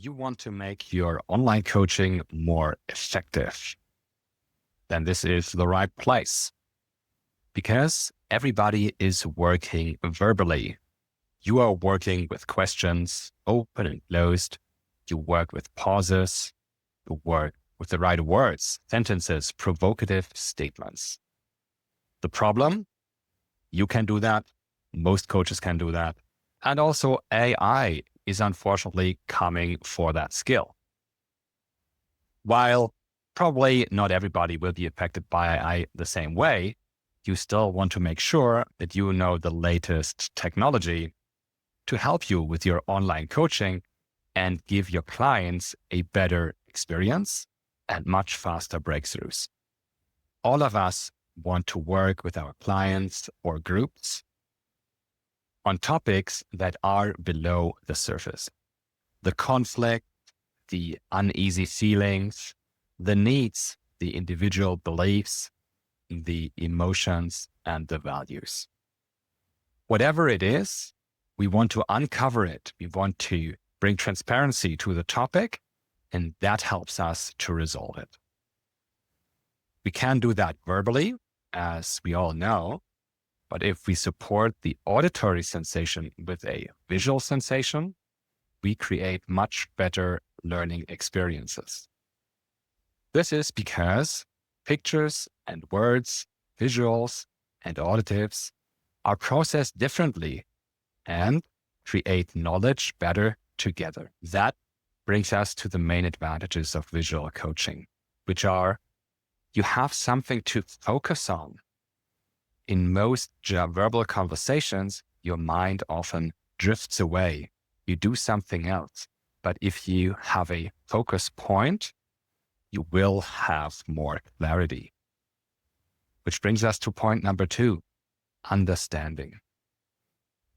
you want to make your online coaching more effective, then this is the right place because everybody is working verbally. You are working with questions, open and closed. You work with pauses. You work with the right words, sentences, provocative statements. The problem, you can do that. Most coaches can do that. And also AI is unfortunately coming for that skill. While probably not everybody will be affected by AI the same way, you still want to make sure that you know the latest technology to help you with your online coaching and give your clients a better experience and much faster breakthroughs. All of us want to work with our clients or groups on topics that are below the surface. The conflict, the uneasy feelings, the needs, the individual beliefs, the emotions, and the values. Whatever it is, we want to uncover it. We want to bring transparency to the topic, and that helps us to resolve it. We can do that verbally, as we all know, but if we support the auditory sensation with a visual sensation, we create much better learning experiences. This is because pictures and words, visuals and auditives are processed differently and create knowledge better together. That brings us to the main advantages of visual coaching, which are you have something to focus on. In most verbal conversations, your mind often drifts away. You do something else. But if you have a focus point, you will have more clarity. Which brings us to point number 2, understanding.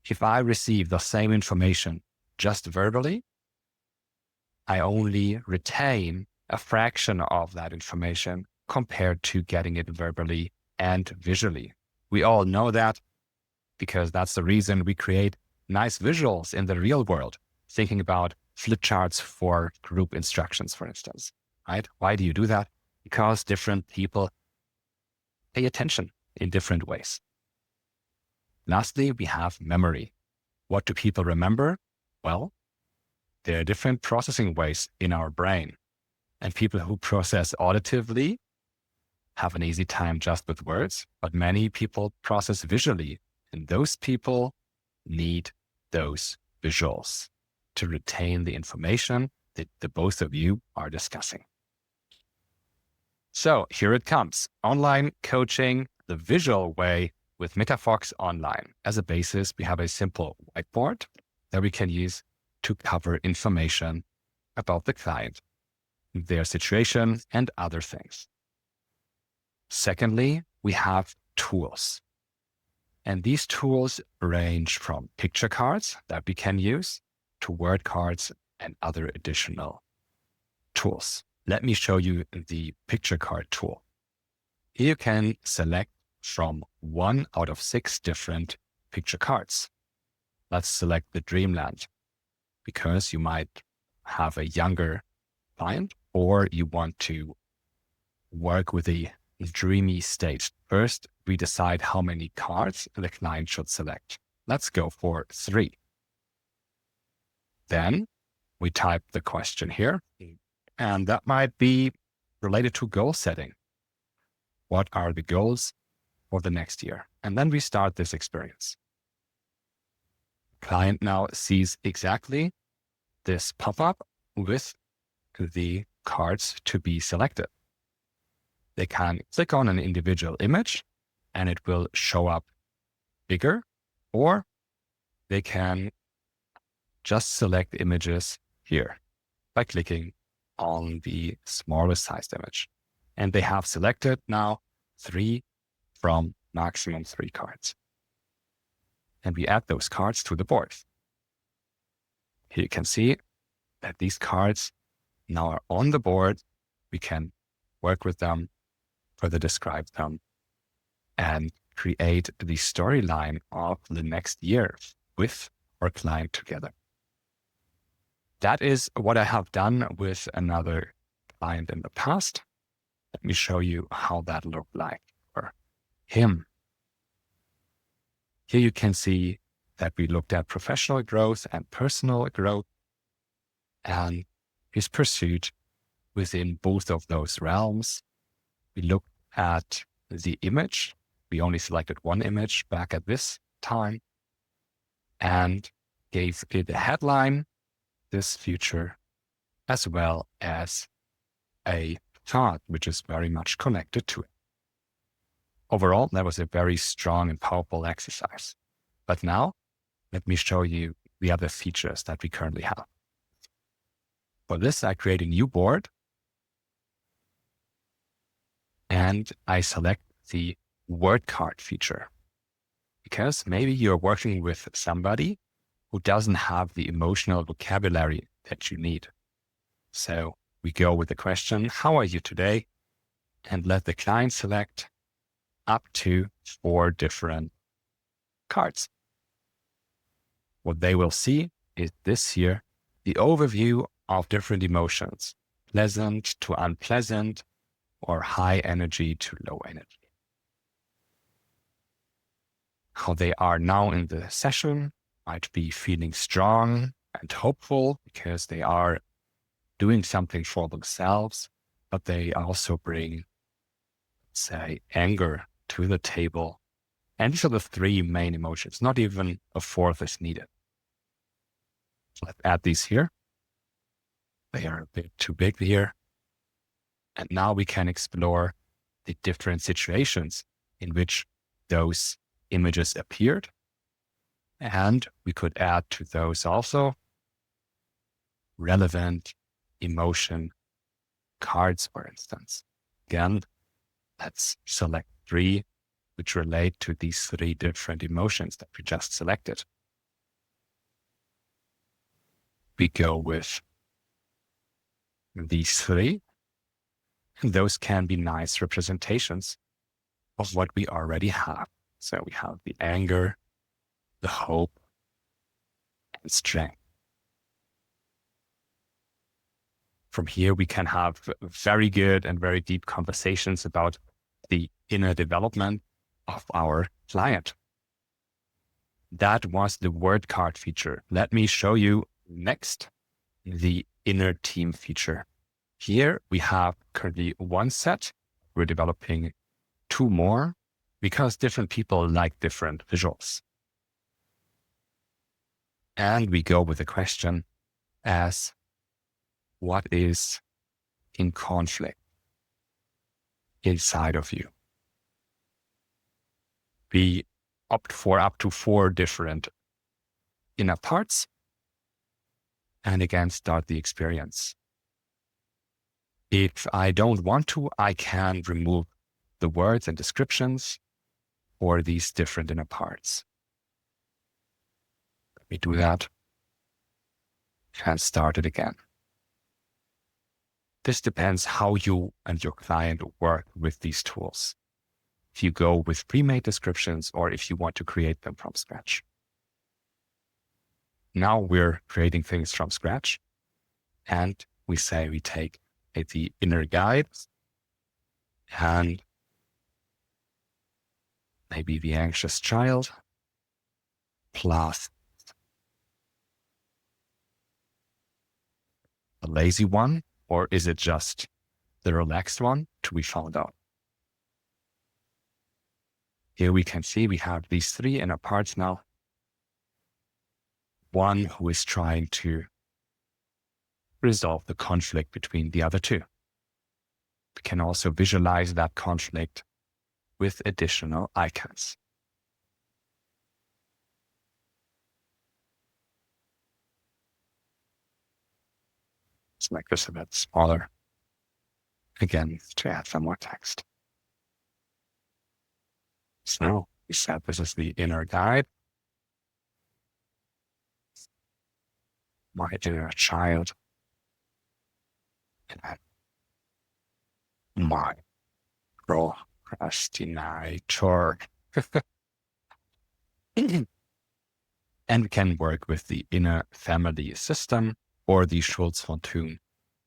If I receive the same information just verbally, I only retain a fraction of that information compared to getting it verbally and visually. We all know that because that's the reason we create nice visuals in the real world, thinking about flip charts for group instructions, for instance, right? Why do you do that? Because different people pay attention in different ways. Lastly, we have memory. What do people remember? Well, there are different processing ways in our brain, and people who process auditively have an easy time just with words, but many people process visually, and those people need those visuals to retain the information that the both of you are discussing. So here it comes. Online coaching, the visual way with MetaFox Online. As a basis, we have a simple whiteboard that we can use to cover information about the client, their situation, and other things. Secondly, we have tools. And these tools range from picture cards that we can use to word cards and other additional tools. Let me show you the picture card tool. Here you can select from 1 out of 6 different picture cards. Let's select the Dreamland because you might have a younger client or you want to work with a dreamy state. First, we decide how many cards the client should select. Let's go for 3. Then we type the question here, and that might be related to goal setting. What are the goals for the next year? And then we start this experience. Client now sees exactly this pop-up with the cards to be selected. They can click on an individual image and it will show up bigger, or they can just select images here by clicking on the smallest sized image. And they have selected now 3 from maximum 3 cards. And we add those cards to the board. Here you can see that these cards now are on the board. We can work with them, further describe them, and create the storyline of the next year with our client together. That is what I have done with another client in the past. Let me show you how that looked like for him. Here you can see that we looked at professional growth and personal growth and his pursuit within both of those realms. We looked at the image. We only selected one image back at this time and gave it a headline, this future, as well as a thought, which is very much connected to it. Overall, that was a very strong and powerful exercise. But now, let me show you the other features that we currently have. For this, I create a new board and I select the word card feature, because maybe you're working with somebody who doesn't have the emotional vocabulary that you need. So we go with the question, how are you today? And let the client select up to 4 different cards. What they will see is this here, the overview of different emotions, pleasant to unpleasant, or high energy to low energy. How they are now in the session might be feeling strong and hopeful because they are doing something for themselves, but they also bring, say, anger to the table. And these are the 3 main emotions. Not even a 4th is needed. Let's add these here. They are a bit too big here. And now we can explore the different situations in which those images appeared. And we could add to those also relevant emotion cards, for instance. Again, let's select 3 which relate to these 3 different emotions that we just selected. We go with these 3. And those can be nice representations of what we already have. So we have the anger, the hope, and strength. From here, we can have very good and very deep conversations about the inner development of our client. That was the word card feature. Let me show you next the inner team feature. Here we have currently 1 set. We're developing 2 more because different people like different visuals. And we go with a question as, what is in conflict inside of you? We opt for up to 4 different inner parts and again start the experience. If I don't want to, I can remove the words and descriptions for these different inner parts. Let me do that and start it again. This depends how you and your client work with these tools. If you go with pre-made descriptions or if you want to create them from scratch. Now we're creating things from scratch and we say we take the inner guide and maybe the anxious child plus the lazy one, or is it just the relaxed one to be found out? Here we can see we have these 3 inner parts now. One who is trying to resolve the conflict between the other 2. We can also visualize that conflict with additional icons. Let's make this a bit smaller. Again, to add some more text. So we said this is the inner guide. My inner child. And my procrastinator. And can work with the inner family system or the Schultz-von Thun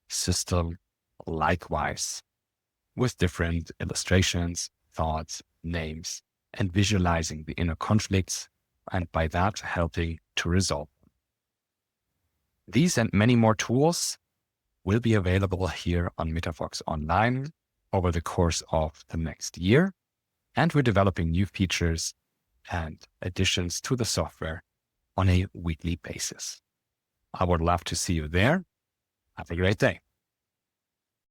system likewise, with different illustrations, thoughts, names, and visualizing the inner conflicts, and by that helping to resolve them. These and many more tools will be available here on MetaFox Online over the course of the next year, and we're developing new features and additions to the software on a weekly basis. I would love to see you there. Have a great day.